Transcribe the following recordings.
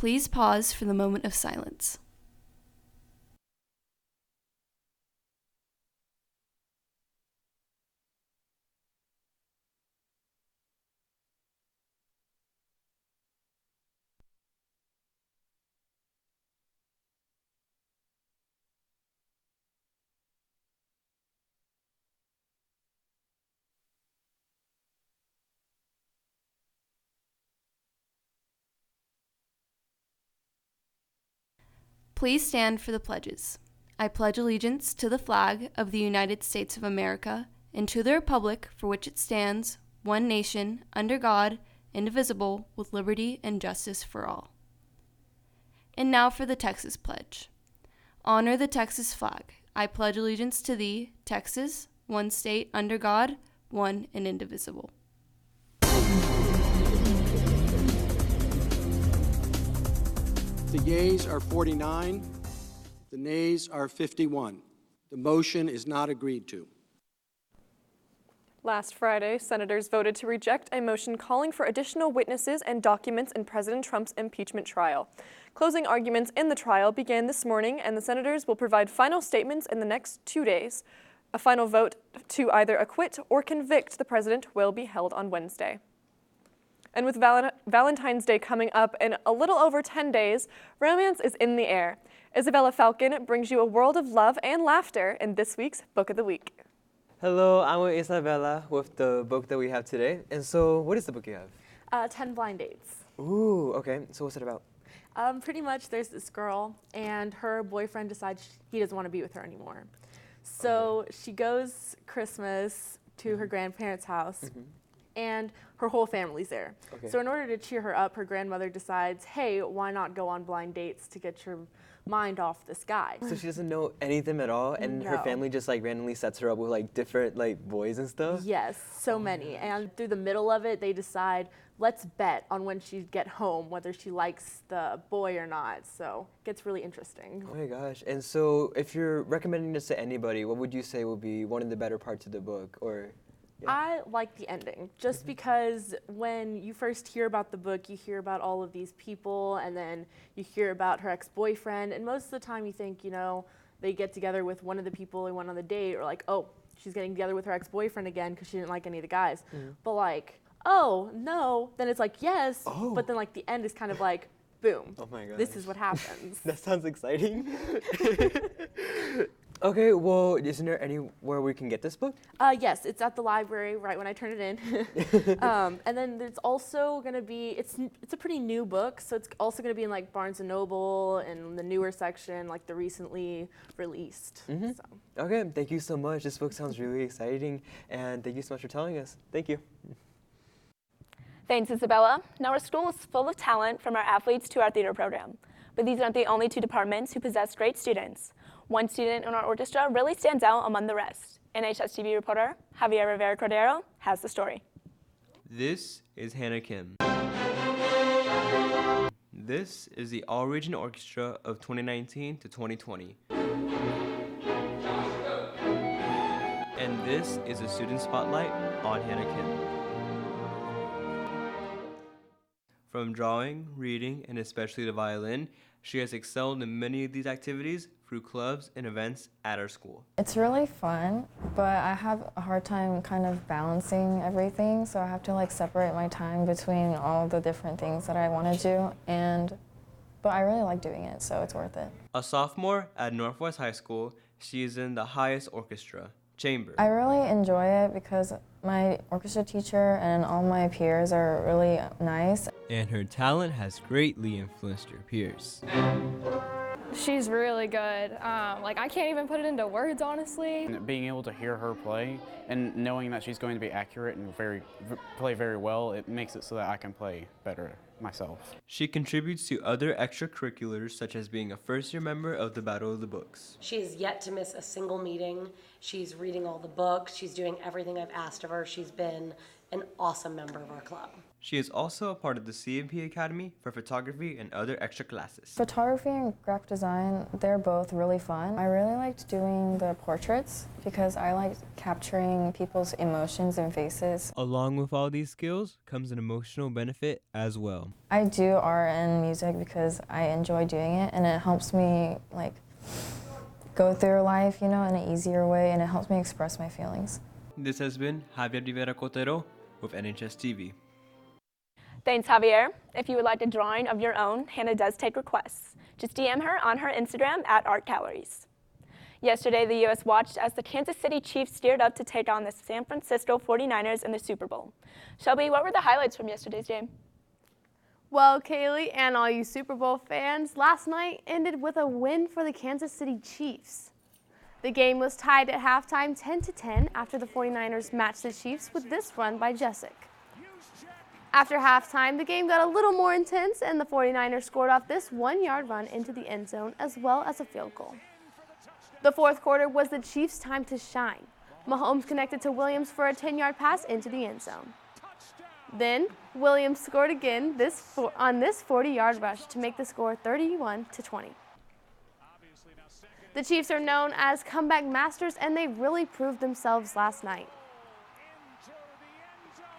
Please pause for the moment of silence. Please stand for the pledges. I pledge allegiance to the flag of the United States of America and to the republic for which it stands, one nation, under God, indivisible, with liberty and justice for all. And now for the Texas Pledge. Honor the Texas flag. I pledge allegiance to thee, Texas, one state under God, one and indivisible. The yeas are 49. The nays are 51. The motion is not agreed to. Last Friday, senators voted to reject a motion calling for additional witnesses and documents in President Trump's impeachment trial. Closing arguments in the trial began this morning, and the senators will provide final statements in the next 2 days. A final vote to either acquit or convict the president will be held on Wednesday. And with Valentine's Day coming up in a little over 10 days, romance is in the air. Isabella Falcon brings you a world of love and laughter in this week's Book of the Week. Hello, I'm with Isabella with the book that we have today. And so, what is the book you have? 10 Blind Dates. Ooh, okay. So what's it about? Pretty much there's this girl and her boyfriend decides he doesn't want to be with her anymore. So she goes Christmas to her grandparents' house. And her whole family's there. Okay. So in order to cheer her up, her grandmother decides, hey, why not go on blind dates to get your mind off this guy? So she doesn't know anything at all, and her family just like randomly sets her up with like different like boys and stuff? Yes, so many. And through the middle of it, they decide, let's bet on when she get home, whether she likes the boy or not. So it gets really interesting. Oh my gosh. And so if you're recommending this to anybody, what would you say would be one of the better parts of the book? Or I like the ending, just because when you first hear about the book, you hear about all of these people, and then you hear about her ex-boyfriend, and most of the time you think, you know, they get together with one of the people they went on the date, or like, oh, she's getting together with her ex-boyfriend again because she didn't like any of the guys. But like, oh, no, then it's like, yes, but then like the end is kind of like, boom, oh my gosh, this is what happens. That sounds exciting. Okay, well, isn't there anywhere we can get this book? Yes, it's at the library right when I turn it in. And then there's also going to be, it's a pretty new book, so it's also going to be in like Barnes & Noble and the newer section, like the recently released. So. Okay, thank you so much. This book sounds really exciting, and thank you so much for telling us. Thank you. Thanks, Isabella. Now our school is full of talent, from our athletes to our theater program. But these aren't the only two departments who possess great students. One student in our orchestra really stands out among the rest. NHSTV reporter Javier Rivera Cordero has the story. This is Hannah Kim. This is the All-Region Orchestra of 2019 to 2020. And this is a student spotlight on Hannah Kim. From drawing, reading, and especially the violin, she has excelled in many of these activities through clubs and events at our school. It's really fun, but I have a hard time kind of balancing everything, so I have to like separate my time between all the different things that I want to do, but I really like doing it, so it's worth it. A sophomore at Northwest High School, she is in the highest orchestra, chamber. I really enjoy it because my orchestra teacher and all my peers are really nice. And her talent has greatly influenced her peers. She's really good. Like, I can't even put it into words, honestly. And being able to hear her play and knowing that she's going to be accurate and play very well, it makes it so that I can play better myself. She contributes to other extracurriculars, such as being a first-year member of the Battle of the Books. She has yet to miss a single meeting. She's reading all the books. She's doing everything I've asked of her. She's been an awesome member of our club. She is also a part of the CMP Academy for photography and other extra classes. Photography and graphic design, they're both really fun. I really liked doing the portraits because I liked capturing people's emotions and faces. Along with all these skills comes an emotional benefit as well. I do art and music because I enjoy doing it, and it helps me go through life, in an easier way, and it helps me express my feelings. This has been Javier Rivera Cotero with NHSTV. Thanks, Javier. If you would like a drawing of your own, Hannah does take requests. Just DM her on her Instagram at ArtCalories. Yesterday, the U.S. watched as the Kansas City Chiefs steered up to take on the San Francisco 49ers in the Super Bowl. Shelby, what were the highlights from yesterday's game? Well, Kaylee and all you Super Bowl fans, last night ended with a win for the Kansas City Chiefs. The game was tied at halftime 10-10 after the 49ers matched the Chiefs with this run by Jessic. After halftime, the game got a little more intense, and the 49ers scored off this 1-yard run into the end zone as well as a field goal. The fourth quarter was the Chiefs' time to shine. Mahomes connected to Williams for a 10-yard pass into the end zone. Then, Williams scored again on this 40-yard rush to make the score 31-20. The Chiefs are known as comeback masters, and they really proved themselves last night.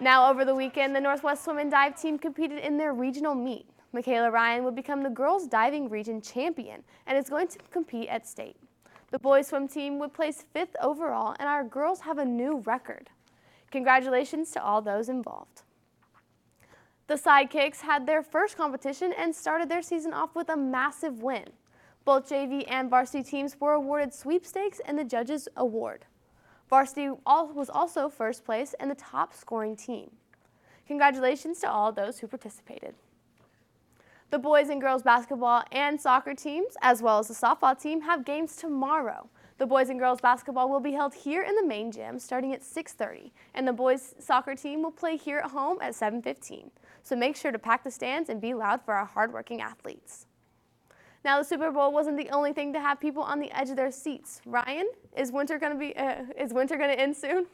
Now, over the weekend, the Northwest Swim and Dive team competed in their regional meet. Michaela Ryan would become the girls' diving region champion and is going to compete at state. The boys' swim team would place 5th overall, and our girls have a new record. Congratulations to all those involved. The Sidekicks had their first competition and started their season off with a massive win. Both JV and varsity teams were awarded sweepstakes and the judges' award. Varsity was also first place and the top scoring team. Congratulations to all those who participated. The boys and girls basketball and soccer teams, as well as the softball team, have games tomorrow. The boys and girls basketball will be held here in the main gym starting at 6:30, and the boys soccer team will play here at home at 7:15. So make sure to pack the stands and be loud for our hardworking athletes. Now, the Super Bowl wasn't the only thing to have people on the edge of their seats. Ryan, is winter going to end soon?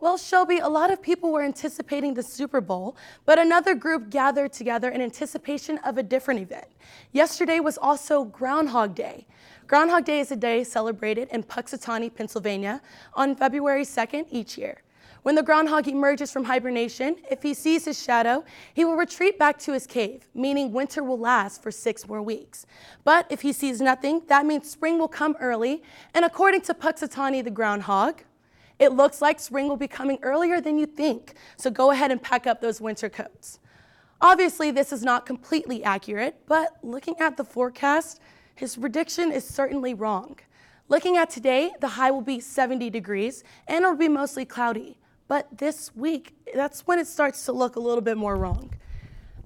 Well, Shelby, a lot of people were anticipating the Super Bowl, but another group gathered together in anticipation of a different event. Yesterday was also Groundhog Day. Groundhog Day is a day celebrated in Punxsutawney, Pennsylvania on February 2nd each year. When the groundhog emerges from hibernation, if he sees his shadow, he will retreat back to his cave, meaning winter will last for 6 more weeks. But if he sees nothing, that means spring will come early, and according to Punxsutawney the groundhog, it looks like spring will be coming earlier than you think, so go ahead and pack up those winter coats. Obviously, this is not completely accurate, but looking at the forecast, his prediction is certainly wrong. Looking at today, the high will be 70 degrees, and it will be mostly cloudy. But this week, that's when it starts to look a little bit more wrong.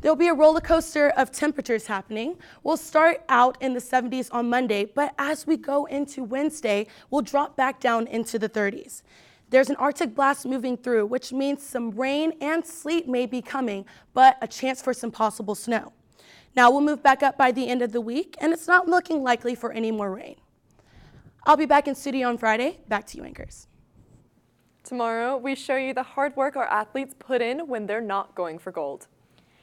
There'll be a roller coaster of temperatures happening. We'll start out in the 70s on Monday, but as we go into Wednesday, we'll drop back down into the 30s. There's an Arctic blast moving through, which means some rain and sleet may be coming, but a chance for some possible snow. Now we'll move back up by the end of the week, and it's not looking likely for any more rain. I'll be back in studio on Friday. Back to you, anchors. Tomorrow, we show you the hard work our athletes put in when they're not going for gold.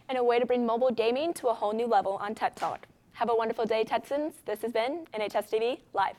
And a way to bring mobile gaming to a whole new level on Tech Talk. Have a wonderful day, Texans. This has been NHSTV Live.